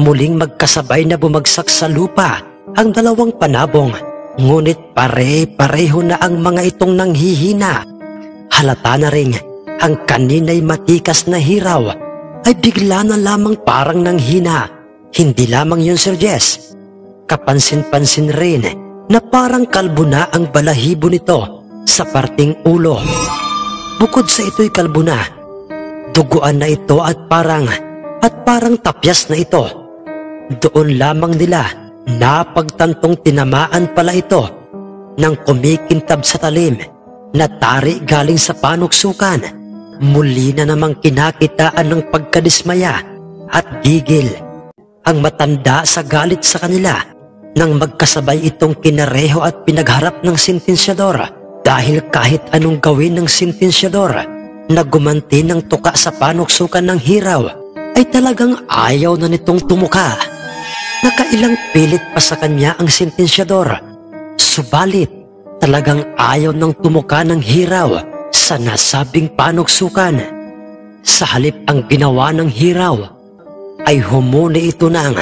Muling magkasabay na bumagsak sa lupa ang dalawang panabong, ngunit pare-pareho na ang mga itong nanghihina. Halata na rin ang kanina'y matikas na hiraw ay bigla na lamang parang nanghina. Hindi lamang yun, Sir Jess. Kapansin-pansin rin na parang kalbo na ang balahibo nito sa parting ulo. Bukod sa ito'y kalbo na, duguan na ito at parang tapyas na ito. Doon lamang nila napagtantong tinamaan pala ito ng kumikintab sa talim na tari galing sa panuksukan. Muli na namang kinakitaan ng pagkadismaya at gigil ang matanda sa galit sa kanila nang magkasabay itong kinareho at pinagharap ng sentensyador, dahil kahit anong gawin ng sentensyador na gumanti ng tuka sa panuksukan ng hiraw ay talagang ayaw na nitong tumuka. Nakailang pilit pa sa kanya ang sentensyador, subalit talagang ayaw ng tumuka ng hiraw sa nasabing panuksukan. Sa halip ang ginawa ng hiraw ay humuni ito ng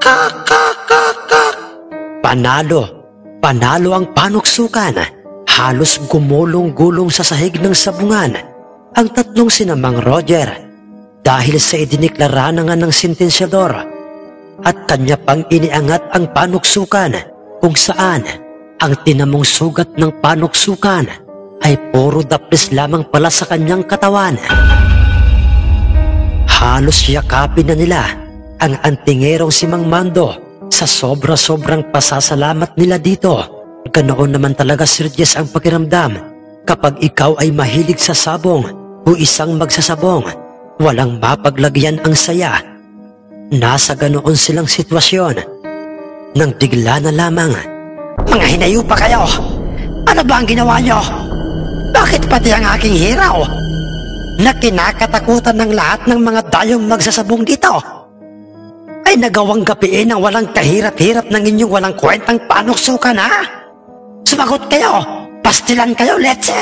kak. Panalo ang panuksukan. Halos gumulong-gulong sa sahig ng sabungan ang tatlong sinamang Roger dahil sa idiniklara na nga ng sentensyador, at kanya pang iniangat ang panuksukan kung saan ang tinamong sugat ng panuksukan ay puro dapis lamang pala sa kanyang katawan. Halos yakapin na nila ang antingerong si Mang Mando sa sobra-sobrang pasasalamat nila dito. Ganoon naman talaga, Sir Jess, ang pakiramdam kapag ikaw ay mahilig sa sabong o isang magsasabong. Walang mapaglagyan ang saya. Nasa ganoon silang sitwasyon nang bigla na lamang, "Mga hinayo pa kayo! Ano ba ang ginawa nyo? Bakit pati ang aking hiraw na kinakatakutan ng lahat ng mga dayong magsasabong dito ay nagawang gapiin ang walang kahirap-hirap ng inyong walang kwentang panuksukan, ha? Sumagot kayo! Pastilan kayo, letse!"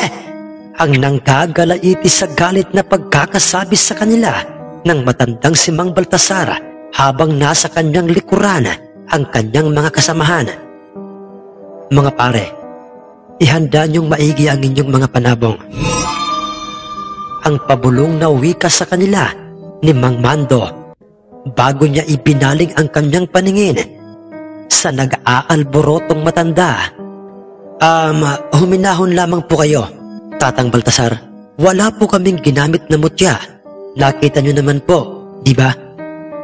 Ang nanggagalaiti sa galit na pagkakasabi sa kanila ng matandang si Mang Baltasar habang nasa kanyang likuran ang kanyang mga kasamahan. "Mga pare, ihanda niyong maigi ang inyong mga panabong." Ang pabulong na wika sa kanila ni Mang Mando bago niya ibinaling ang kanyang paningin sa nag-aalborotong matanda. Huminahon lamang po kayo, Tatang Baltasar. Wala po kaming ginamit na mutya. Nakita niyo naman po, di ba,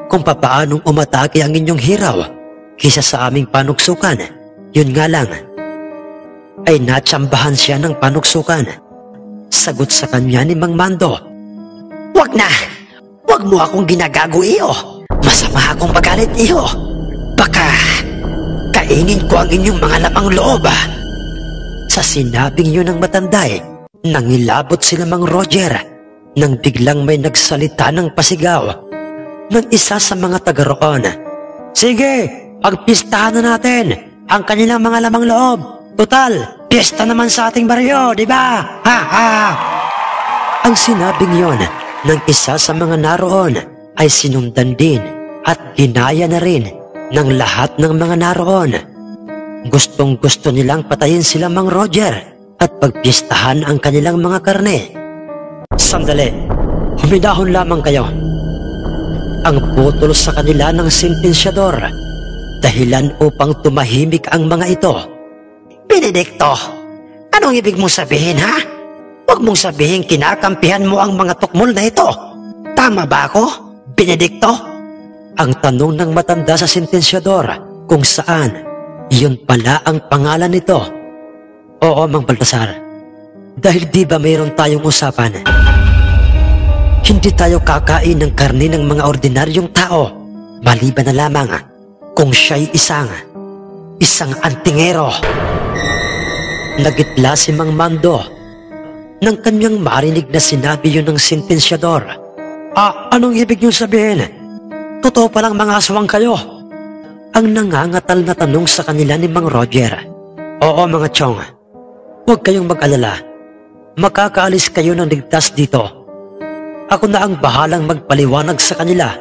kung papaanong umatake ang inyong hiraw kisa sa aming panuksukan. Yun nga lang, ay natsambahan siya ng panuksukan." Sagot sa kanya ni Mang Mando, "Wag na! Wag mo akong ginagago, iyo! Masama akong magalit, iyo! Baka kainin ko ang inyong mga lamang loob." Sa sinabing yun ng matanday, nangilabot sila Mang Roger nang biglang may nagsalita ng pasigaw ng isa sa mga taga roon. "Sige, pagpistahan na natin ang kanilang mga lamang loob. Total, piyesta naman sa ating baryo, di ba? Ha ha!" Ang sinabing yon ng isa sa mga naroon ay sinundan din at ginaya na rin ng lahat ng mga naroon. Gustong-gusto nilang patayin sila Mang Roger at pagpistahan ang kanilang mga karne. "Sandali, huminahon lamang kayo." Ang putol sa kanila ng sentensyador, dahilan upang tumahimik ang mga ito. "Benedicto, anong ibig mong sabihin, ha? Huwag mong sabihin kinakampihan mo ang mga tukmol na ito. Tama ba ako, Benedicto?" Ang tanong ng matanda sa sentensyador kung saan iyon pala ang pangalan nito. "Oo, Mang Baltasar. Dahil di ba mayroon tayong usapan? Hindi tayo kakain ng karne ng mga ordinaryong tao, maliban na lamang kung siya'y isang antingero." Nagitla si Mang Mando nang kanyang marinig na sinabi yun ng sentensyador. Anong ibig niyong sabihin? Totoo palang mga aswang kayo?" Ang nangangatal na tanong sa kanila ni Mang Roger. "Oo, mga chong. Huwag kayong mag-alala. Makakaalis kayo ng ligtas dito. Ako na ang bahalang magpaliwanag sa kanila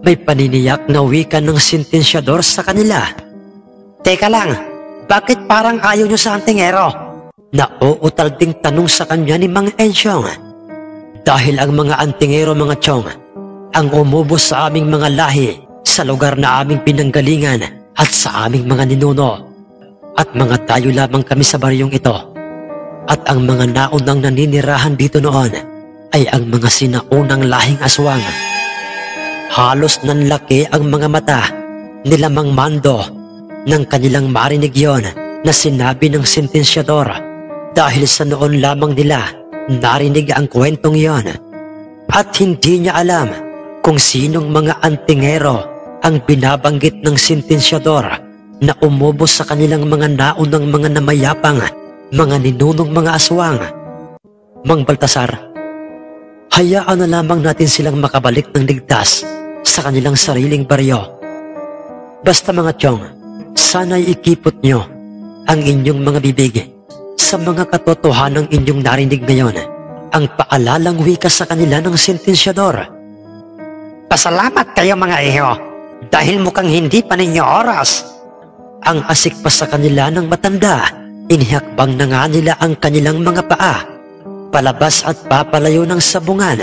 may paniniyak na wika ng sentensyador sa kanila. Teka lang, bakit parang ayaw nyo sa antingero? Nauutal ding tanong sa kanya ni Mang Ensyong. Dahil ang mga antingero mga Chong, ang umubos sa aming mga lahi sa lugar na aming pinanggalingan at sa aming mga ninuno. At mga tayo lamang kami sa baryong ito. At ang mga naunang naninirahan dito noon ay ang mga sinaunang lahing aswang. Halos nanlaki ang mga mata nila Mang Mando nang kanilang marinig yon na sinabi ng sentensyador dahil sa noon lamang nila narinig ang kwentong yon. At hindi niya alam kung sinong mga antingero ang binabanggit ng sentensyador na umubos sa kanilang mga naunang mga namayapang, mga ninunong mga aswang. Mang Baltasar, hayaan na lamang natin silang makabalik ng ligtas sa kanilang sariling baryo. Basta mga Chong, sana'y ikipot nyo ang inyong mga bibig sa mga katotohanang inyong narinig ngayon, ang paalalang wika sa kanila ng sentensyador. Pasalamat kayo mga iho, dahil mukhang hindi pa ninyo oras. Ang asik pa sa kanila ng matanda, inihakbang na nga nila ang kanilang mga paa, palabas at papalayo ng sabungan,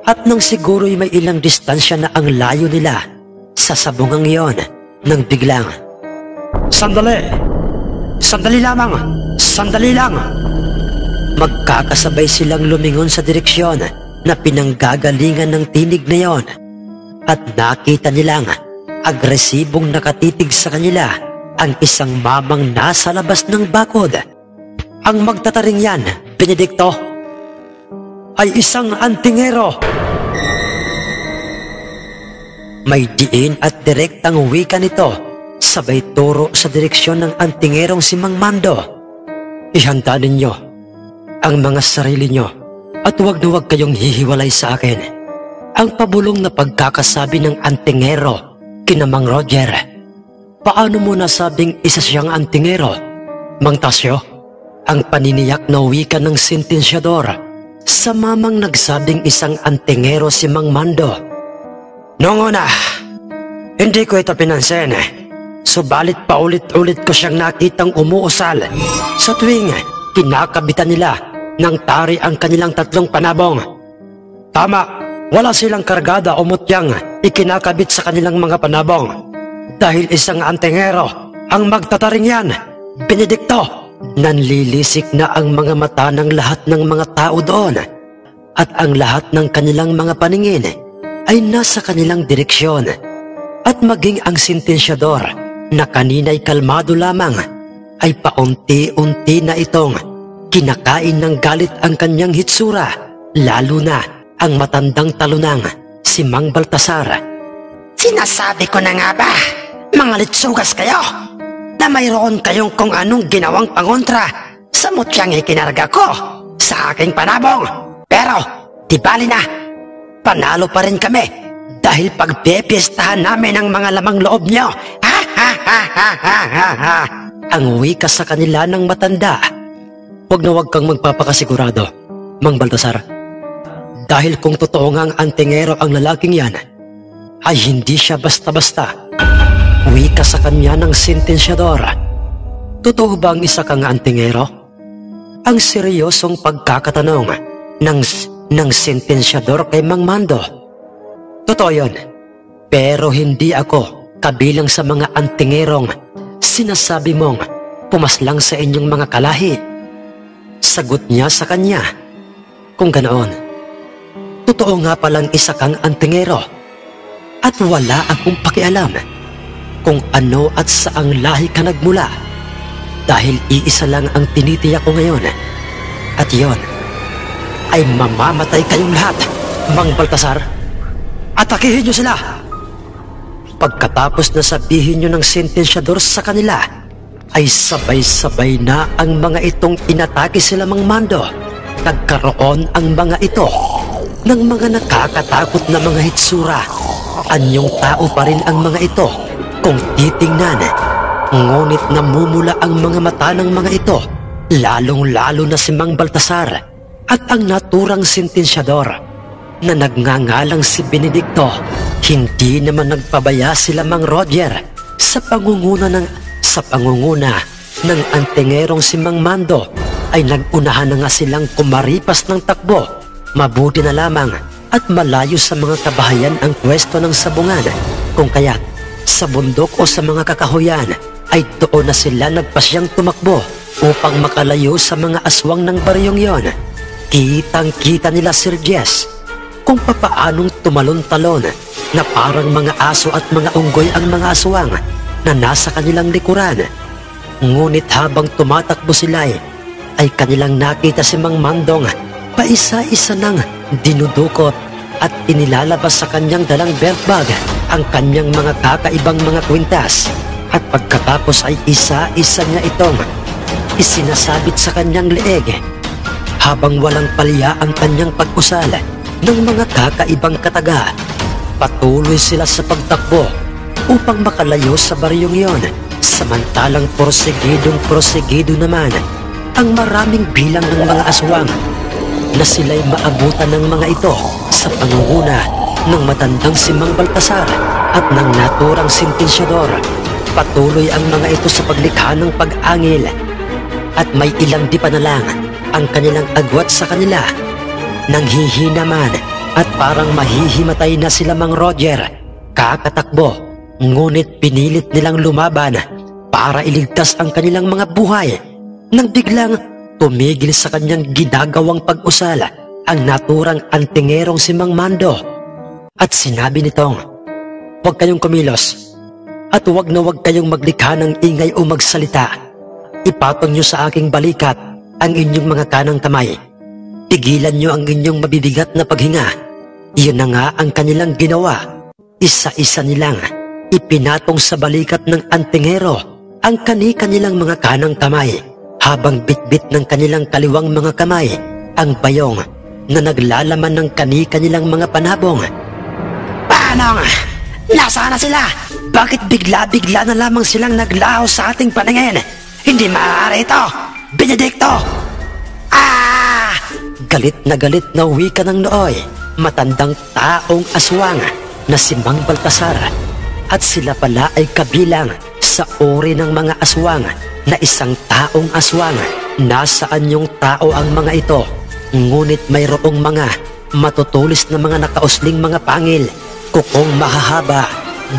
at nang siguro'y may ilang distansya na ang layo nila sa sabungang iyon, nang biglang, "Sandali! Sandali lamang! Sandali lang!" Magkakasabay silang lumingon sa direksyon na pinanggagalingan ng tinig na iyon, at nakita nilang agresibong nakatitig sa kanila ang isang mamang nasa labas ng bakod. Ang magtataring yan, Benedicto, ay isang antingero. May diin at direktang wika nito, sabay turo sa direksyon ng antingerong si Mang Mando. Ihanda ninyo ang mga sarili nyo at huwag na huwag kayong hihiwalay sa akin. Ang pabulong na pagkakasabi ng antingero kina Mang Roger. Paano mo nasabing isa siyang antingero, Mang Tasyo? Ang paniniyak na wika ng sentensyador sa mamang nagsabing isang antingero si Mang Mando. Noong una, hindi ko ito pinansin. Subalit paulit-ulit ko siyang nakitang umuusal sa tuwing kinakabitan nila ng tari ang kanilang tatlong panabong. Tama, wala silang kargada o mutyang ikinakabit sa kanilang mga panabong. Dahil isang antingero ang magtataring yan, Benedicto. Nanlilisik na ang mga mata ng lahat ng mga tao doon, at ang lahat ng kanilang mga paningin ay nasa kanilang direksyon. At maging ang sentensyador na kanina'y kalmado lamang ay paunti-unti na itong kinakain ng galit ang kanyang hitsura, lalo na ang matandang talunang si Mang Baltasar. Sinasabi ko na nga ba, mga litsugas kayo, na mayroon kayong kung anong ginawang pangontra sa mutyang ikinarga ko sa aking panabong. Pero, di bali na, panalo pa rin kami dahil pagpepiestahan namin ang mga lamang loob nyo. Ha ha ha ha ha ha ha. Ang wika sa kanila ng matanda. Huwag na huwag kang magpapakasigurado, Mang Baltasar. Dahil kung totoo ngang antingero ang lalaking yan, ay hindi siya basta-basta. Wika sa kanya ng sentensyador. Totoo ba ang isa kang antingero? Ang seryosong pagkakatanong ng sentensyador kay Mang Mando. Totoo yun, pero hindi ako kabilang sa mga antingerong sinasabi mong pumaslang sa inyong mga kalahi. Sagot niya sa kanya. Kung ganoon, totoo nga palang isa kang antingero at wala akong pakialam kung ano at saang lahi ka nagmula, dahil iisa lang ang tinitiyak ko ngayon, at yon ay mamamatay kayong lahat, Mang Baltasar. Atakihin niyo sila! Pagkatapos na sabihin niyo ng sentensyador sa kanila, ay sabay-sabay na ang mga itong inatake sila Mang Mando. Nagkaroon ang mga ito ng mga nakakatakot na mga hitsura. Anyong tao pa rin ang mga ito kung titingnan, ngunit namumula ang mga mata ng mga ito, lalong-lalo na si Mang Baltasar at ang naturang sentensyador. na nagngangalang si Benedicto. Hindi naman nagpabaya sila Mang Roger sa pangunguna ng antingerong si Mang Mando, ay nagunahan na nga silang kumaripas ng takbo. Mabuti na lamang at malayo sa mga kabahayan ang pwesto ng sabungan, kung kaya't sa bundok o sa mga kakahuyan ay doon na sila nagpasyang tumakbo upang makalayo sa mga aswang ng baryong yon. Kitang-kita nila, Sir Jess, kung papaanong tumalon-talon na parang mga aso at mga unggoy ang mga aswang na nasa kanilang likuran. Ngunit habang tumatakbo sila ay kanilang nakita si Mang Mandong paisa-isa nang dinudukot at inilalabas sa kanyang dalang belt bag ang kanyang mga kakaibang mga kwintas, at pagkatapos ay isa-isa niya itong isinasabit sa kanyang leeg habang walang palya ang kanyang pag-usal ng mga kakaibang kataga. Patuloy sila sa pagtakbo upang makalayo sa baryong yon, samantalang porsigido naman ang maraming bilang ng mga aswang na sila'y maabutan ng mga ito sa pangunguna ng matandang si Mang Baltasar at ng naturang sentensyador. Patuloy ang mga ito sa paglikha ng pag-angil at may ilang di pa na lang ang kanilang agwat sa kanila. Nanghihina man at parang mahihimatay na sila Mang Roger kakatakbo, ngunit pinilit nilang lumaban para iligtas ang kanilang mga buhay nang biglang tumigil sa kanyang ginagawang pag-usal ang naturang antingerong si Mang Mando at sinabi nitong, "Huwag kayong kumilos at huwag na huwag kayong maglikha ng ingay o magsalita. Ipatong nyo sa aking balikat ang inyong mga kanang kamay. Tigilan nyo ang inyong mabibigat na paghinga." Iyon na nga ang kanilang ginawa. Isa-isa nilang ipinatong sa balikat ng antingero ang kani-kanilang mga kanang kamay, habang bitbit ng kanilang kaliwang mga kamay ang bayong na naglalaman ng kani-kanilang mga panabong. "Paanong? Nasaan na sila? Bakit bigla-bigla na lamang silang naglaho sa ating paningin? Hindi maaari ito! Benedicto!" "Ah!" Galit na wika ng nooy matandang taong aswang na si Mang Baltasar, at sila pala ay kabilang sa uri ng mga aswang na isang taong aswang. Nasaan yung tao ang mga ito? Ngunit mayroong mga matutulis na mga nakausling mga pangil, kukong mahahaba,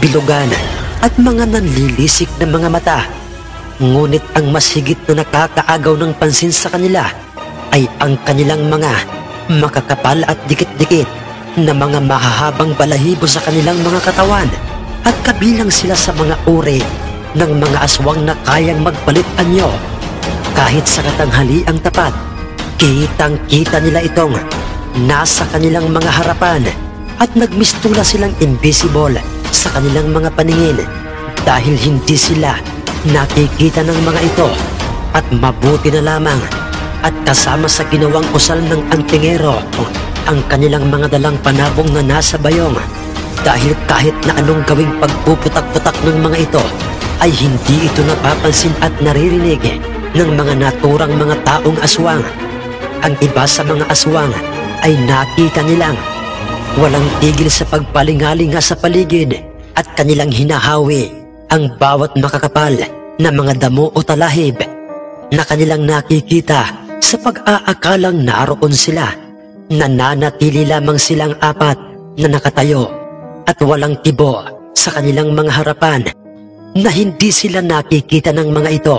bilugan at mga nanlilisik na mga mata. Ngunit ang mas higit na nakakaagaw ng pansin sa kanila ay ang kanilang mga makakapal at dikit-dikit na mga mahahabang balahibo sa kanilang mga katawan, at kabilang sila sa mga uri ng mga aswang na kayang magpalit anyo kahit sa katanghaliang tapat. Kitang-kita nila itong nasa kanilang mga harapan at nagmistula silang invisible sa kanilang mga paningin dahil hindi sila nakikita ng mga ito, at mabuti na lamang at kasama sa ginawang usal ng antingero ang kanilang mga dalang panabong na nasa bayong, dahil kahit na anong gawing pagpuputak-putak ng mga ito ay hindi ito napapansin at naririnig ng mga naturang mga taong aswang. Ang iba sa mga aswang ay nakita nilang walang tigil sa pagpalingalinga sa paligid at kanilang hinahawi ang bawat makakapal na mga damo o talahib na kanilang nakikita sa pag-aakalang naroon sila. Nananatili lamang silang apat na nakatayo at walang kibo sa kanilang mga harapan na hindi sila nakikita ng mga ito.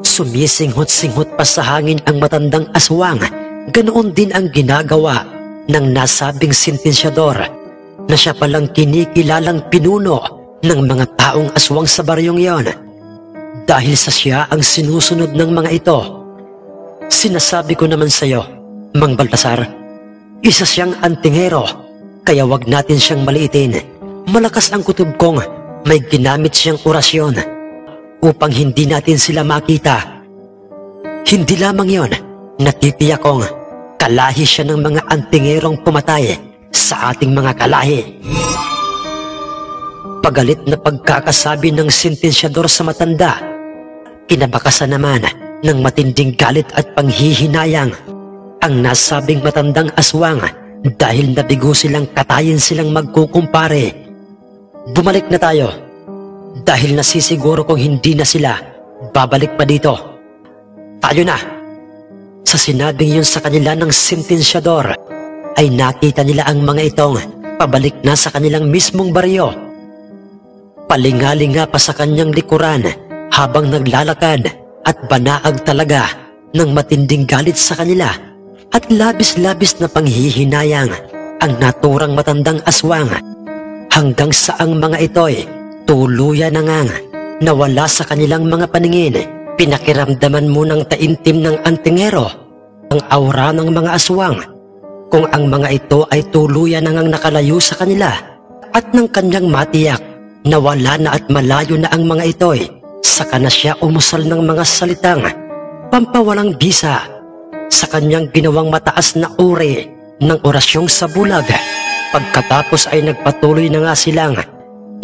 Sumisinghot-singhot pa sa hangin ang matandang aswang. Ganoon din ang ginagawa ng nasabing sentensyador na siya palang kinikilalang pinuno ng mga taong aswang sa baryong yon. Dahil sa siya ang sinusunod ng mga ito, sinasabi ko naman sa iyo, Mang Baltasar, isa siyang antingero, kaya wag natin siyang maliitin. Malakas ang kutob kong may ginamit siyang orasyon upang hindi natin sila makita. Hindi lamang yon, natitiyak kong kalahi siya ng mga antingerong pumatay sa ating mga kalahi. Pagalit na pagkakasabi ng sentensyador sa matanda, kinabakasan naman ng matinding galit at panghihinayang ang nasabing matandang aswang dahil nabigo silang katayin silang magkukumpare. Bumalik na tayo dahil nasisiguro kong hindi na sila babalik pa dito. Tayo na. Sa sinabing yun sa kanila ng sentensyador ay nakita nila ang mga itong pabalik na sa kanilang mismong baryo. Palingalinga pa sa kanyang likuran habang naglalakad at banaag talaga ng matinding galit sa kanila at labis-labis na panghihinayang ang naturang matandang aswang, hanggang sa ang mga ito'y tuluyan na ngang nawala sa kanilang mga paningin. Pinakiramdaman mo ng taimtim ng antingero ang aura ng mga aswang, kung ang mga ito ay tuluyan na ngang nakalayo sa kanila, at ng kanyang matiyak na wala na at malayo na ang mga ito'y saka na siya umusal ng mga salitang pampawalang bisa sa kanyang ginawang mataas na uri ng orasyong sa bulag. Pagkatapos ay nagpatuloy na nga silang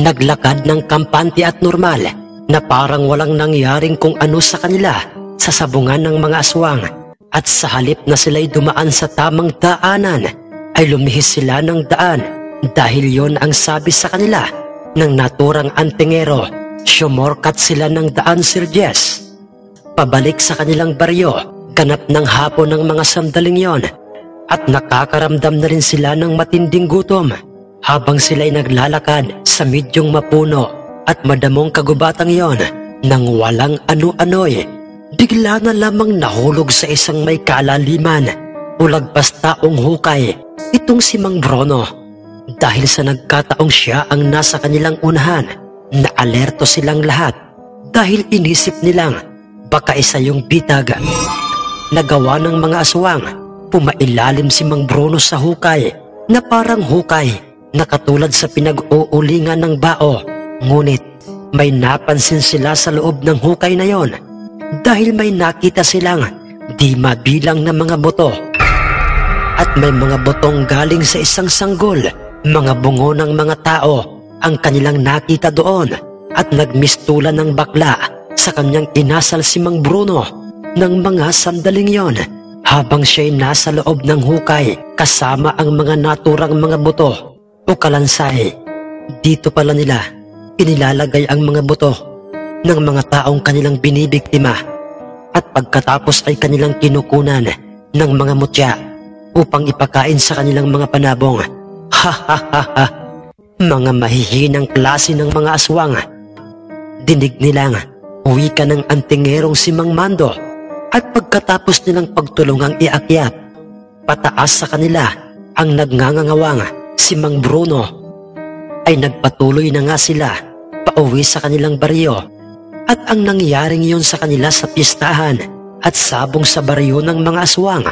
naglakad ng kampante at normal na parang walang nangyaring kung ano sa kanila sa sabungan ng mga aswang, at sa halip na sila'y dumaan sa tamang daanan ay lumihis sila ng daan dahil yon ang sabi sa kanila ng naturang antingero. Sumorkat sila ng daan, Sir Jess, pabalik sa kanilang baryo. Ganap ng hapon ng mga sandaling yon at nakakaramdam na rin sila ng matinding gutom habang sila'y naglalakad sa medyong mapuno at madamong kagubatang yon. Nang walang ano-ano'y bigla na lamang nahulog sa isang may kalaliman o lagpas taong hukay itong si Mang Bruno. Dahil sa nagkataong siya ang nasa kanilang unahan, na alerto silang lahat dahil inisip nilang baka isa yung bitag na gawa ng mga aswang. Pumailalim si Mang Bruno sa hukay na parang hukay na katulad sa pinag-uulingan ng bao. Ngunit may napansin sila sa loob ng hukay na yon dahil may nakita silang di mabilang na mga buto, at may mga botong galing sa isang sanggol. Mga bungo ng mga tao ang kanilang nakita doon, at nagmistulan ng bakla sa kanyang inasal si Mang Bruno ng mga sandaling yon habang siya'y nasa loob ng hukay kasama ang mga naturang mga buto o kalansay. Dito pala nila inilalagay ang mga buto ng mga taong kanilang binibiktima, at pagkatapos ay kanilang kinukunan ng mga mutya upang ipakain sa kanilang mga panabong. Ha ha ha ha! Mga mahihinang klase ng mga aswang. Dinig nilang wika ng antingerong si Mang Mando, at pagkatapos nilang pagtulungang iakyat pataas sa kanila ang nagngangangawa si Mang Bruno, ay nagpatuloy na nga sila pauwi sa kanilang baryo. At ang nangyaring yun sa kanila sa pistahan at sabong sa baryo ng mga aswang,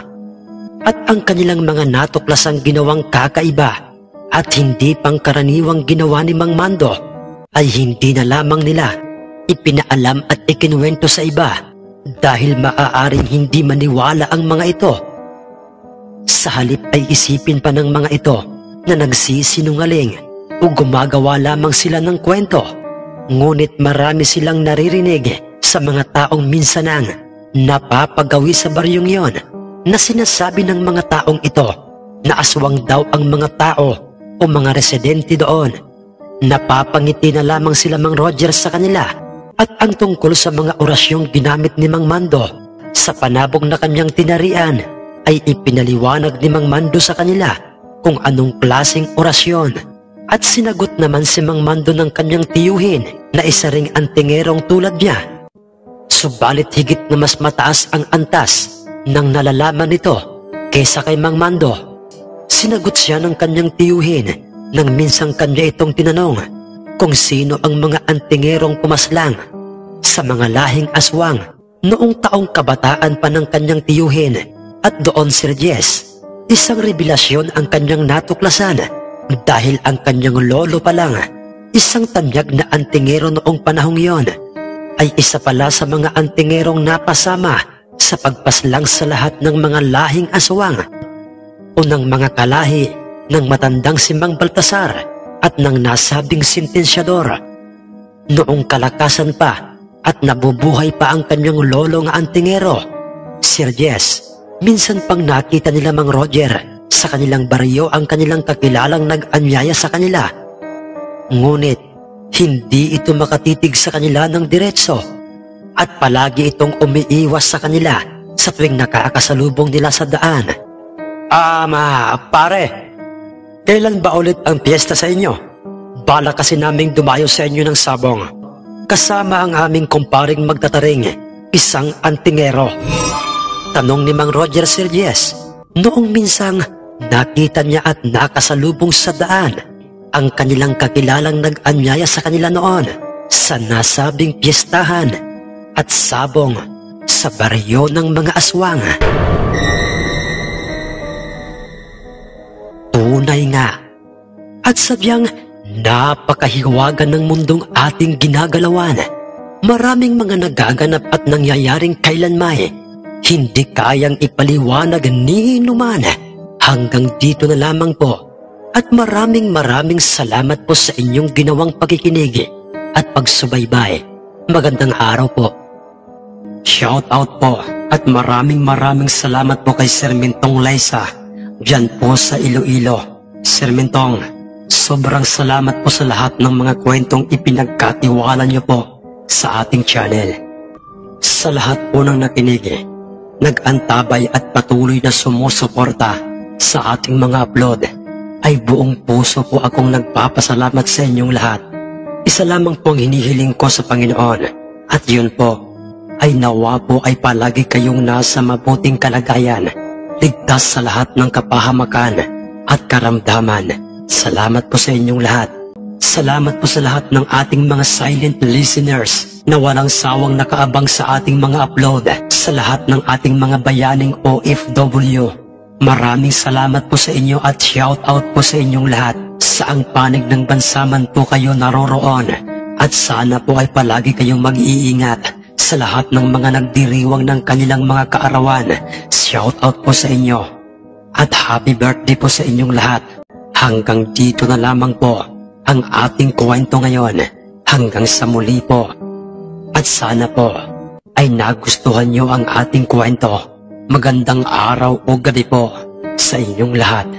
at ang kanilang mga natuklasang ginawang kakaiba at hindi pangkaraniwang ginawa ni Mang Mando ay hindi na lamang nila ipinaalam at ikinuwento sa iba dahil maaaring hindi maniwala ang mga ito. Sa halip ay isipin pa ng mga ito na nagsisinungaling o gumagawa lamang sila ng kwento. Ngunit marami silang naririnig sa mga taong minsanang napapagawi sa baryong yon na sinasabi ng mga taong ito na aswang daw ang mga tao o mga residente doon. Napapangiti na lamang sila Mang Roger sa kanila, at ang tungkol sa mga orasyong ginamit ni Mang Mando sa panabog na kanyang tinarian ay ipinaliwanag ni Mang Mando sa kanila kung anong klaseng orasyon, at sinagot naman si Mang Mando ng kanyang tiyuhin na isa ring antingerong tulad niya. Subalit higit na mas mataas ang antas ng nalalaman nito kaysa kay Mang Mando. Sinagot siya ng kanyang tiyuhin nang minsang kanya itong tinanong kung sino ang mga antingerong pumaslang sa mga lahing aswang noong taong kabataan pa ng kanyang tiyuhin. At doon, Sir Jess, isang revelasyon ang kanyang natuklasan dahil ang kanyang lolo pa lang, isang tanyag na antingero noong panahong yon, ay isa pala sa mga antingerong napasama sa pagpaslang sa lahat ng mga lahing aswang o ng mga kalahi ng matandang si Mang Baltasar at ng nasabing sentensyador. Noong kalakasan pa at nabubuhay pa ang kanyang lolo nga antingero, Sir Jess, minsan pang nakita nila Mang Roger sa kanilang baryo ang kanilang kakilalang nag-anyaya sa kanila. Ngunit, hindi ito makatitig sa kanila ng diretso at palagi itong umiiwas sa kanila sa tuwing nakakasalubong nila sa daan. Pare, kailan ba ulit ang piyesta sa inyo? Bala kasi naming dumayo sa inyo ng sabong. Kasama ang aming kumparing magtataring, isang antingero. Tanong ni Mang Roger Sergies, noong minsang nakita niya at nakasalubong sa daan ang kanilang kakilalang nag-anyaya sa kanila noon sa nasabing piyestahan at sabong sa baryo ng mga aswang. Tunay nga, at sabyang napakahiwagan ng mundong ating ginagalawan. Maraming mga nagaganap at nangyayaring kailanmay hindi kayang ipaliwanag ni numan. Hanggang dito na lamang po, at maraming salamat po sa inyong ginawang pakikinig at pagsubaybay. Magandang araw po. Shout out po at maraming salamat po kay Sir Mintong Liza dyan po sa Iloilo. Sir Mintong, sobrang salamat po sa lahat ng mga kwentong ipinagkatiwala niyo po sa ating channel. Sa lahat po ng nakinig, nag-antabay at patuloy na sumusuporta sa ating mga upload, ay buong puso po akong nagpapasalamat sa inyong lahat. Isa lamang po ang hinihiling ko sa Panginoon, at yun po ay nawa po ay palagi kayong nasa mabuting kalagayan, ligtas sa lahat ng kapahamakan at karamdaman. Salamat po sa inyong lahat. Salamat po sa lahat ng ating mga silent listeners na walang sawang nakaabang sa ating mga upload. Sa lahat ng ating mga bayaning OFW, maraming salamat po sa inyo at shout out po sa inyong lahat. Saang panig ng bansa man po kayo naroroon, at sana po ay palagi kayong mag-iingat. Sa lahat ng mga nagdiriwang ng kanilang mga kaarawan, shout out po sa inyo at happy birthday po sa inyong lahat. Hanggang dito na lamang po ang ating kwento ngayon. Hanggang sa muli po, at sana po ay nagustuhan nyo ang ating kwento. Magandang araw o gabi po sa inyong lahat.